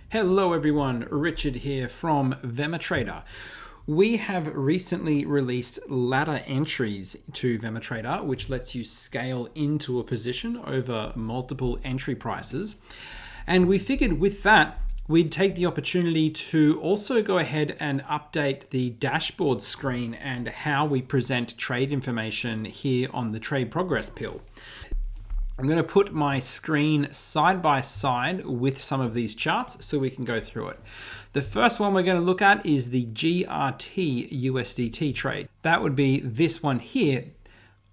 Hello everyone, Richard here from VEMA Trader. We have recently released ladder entries to VEMA Trader, which lets you scale into a position over multiple entry prices. And we figured with that, we'd take the opportunity to also go ahead and update the dashboard screen and how we present trade information here on the trade progress pill. I'm going to put my screen side by side with some of these charts so we can go through it. The first one we're going to look at is the GRT USDT trade. That would be this one here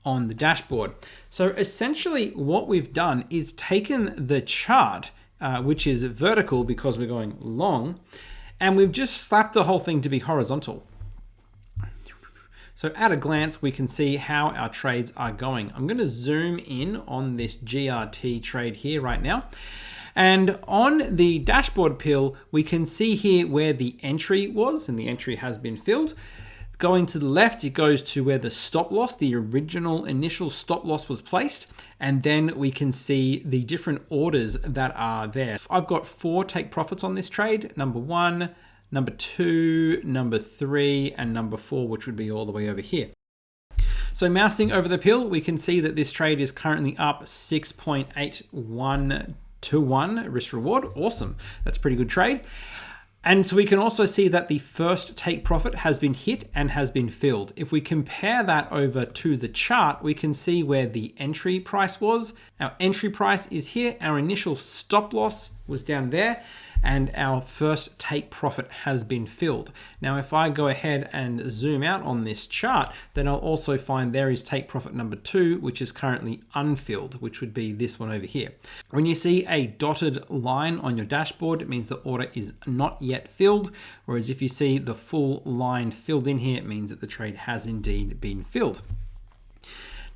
on the dashboard. So essentially what we've done is taken the chart, which is vertical because we're going long, and we've just slapped the whole thing to be horizontal. So at a glance, we can see how our trades are going. I'm going to zoom in on this GRT trade here right now. And on the dashboard pill, we can see here where the entry was, and the entry has been filled. Going to the left, it goes to where the stop loss, the original initial stop loss was placed. And then we can see the different orders that are there. I've got 4 take profits on this trade. Number 1, number 2, number 3, and number 4, which would be all the way over here. So mousing over the pill, we can see that this trade is currently up 6.81 to 1 risk reward. Awesome. That's a pretty good trade. And so we can also see that the first take profit has been hit and has been filled. If we compare that over to the chart, we can see where the entry price was. Our entry price is here. Our initial stop loss was down there, and our first take profit has been filled. Now, if I go ahead and zoom out on this chart, then I'll also find there is take profit number 2, which is currently unfilled, which would be this one over here. When you see a dotted line on your dashboard, it means the order is not yet filled. Whereas if you see the full line filled in here, it means that the trade has indeed been filled.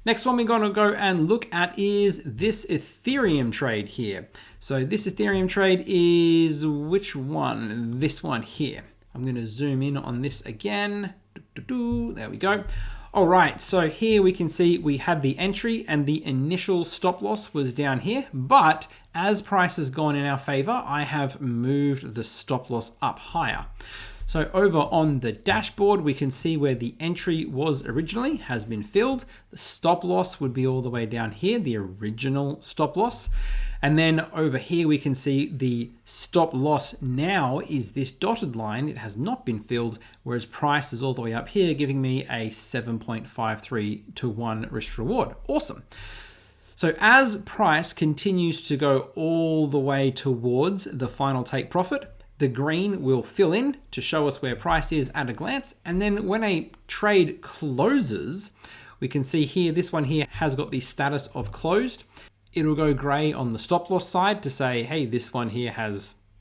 Next one we're going to go and look at is this Ethereum trade here. So this Ethereum trade is which one? This one here. I'm going to zoom in on this again. There we go. All right, so here we can see we had the entry and the initial stop loss was down here, but as price has gone in our favor, I have moved the stop loss up higher. So over on the dashboard, we can see where the entry was originally has been filled. The stop loss would be all the way down here, the original stop loss. And then over here, we can see the stop loss now is this dotted line. It has not been filled, whereas price is all the way up here, giving me a 7.53 to 1 risk reward. Awesome. So as price continues to go all the way towards the final take profit, the green will fill in to show us where price is at a glance. And then when a trade closes, we can see here, this one here has got the status of closed. It'll go gray on the stop loss side to say, hey, this one here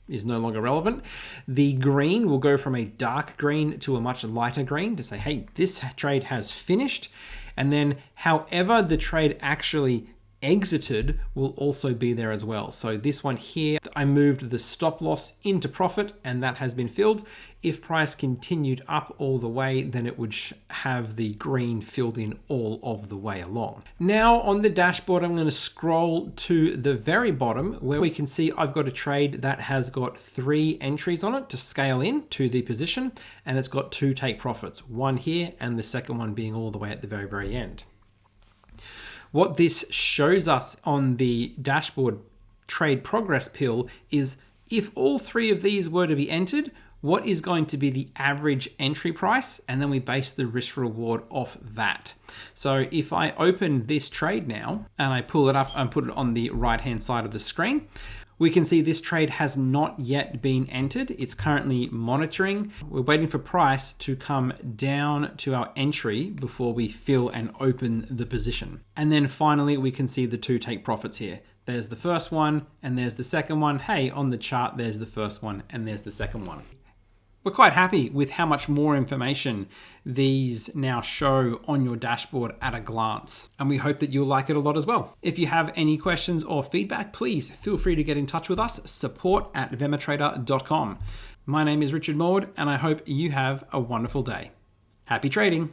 is no longer relevant. The green will go from a dark green to a much lighter green to say, hey, this trade has finished. And then however the trade actually exited will also be there as well. So this one here, I moved the stop loss into profit and that has been filled. If price continued up all the way, then it would have the green filled in all of the way along. Now on the dashboard, I'm going to scroll to the very bottom where we can see I've got a trade that has got 3 entries on it to scale in to the position, and it's got 2 take profits, one here and the second one being all the way at the very, very end. What this shows us on the dashboard trade progress pill is if all 3 of these were to be entered, what is going to be the average entry price? And then we base the risk reward off that. So if I open this trade now and I pull it up and put it on the right-hand side of the screen, we can see this trade has not yet been entered. It's currently monitoring. We're waiting for price to come down to our entry before we fill and open the position. And then finally, we can see the 2 take profits here. There's the first one and there's the second one. Hey, on the chart, there's the first one and there's the second one. We're quite happy with how much more information these now show on your dashboard at a glance, and we hope that you'll like it a lot as well. If you have any questions or feedback, please feel free to get in touch with us, support@vematrader.com. My name is Richard Maud, and I hope you have a wonderful day. Happy trading!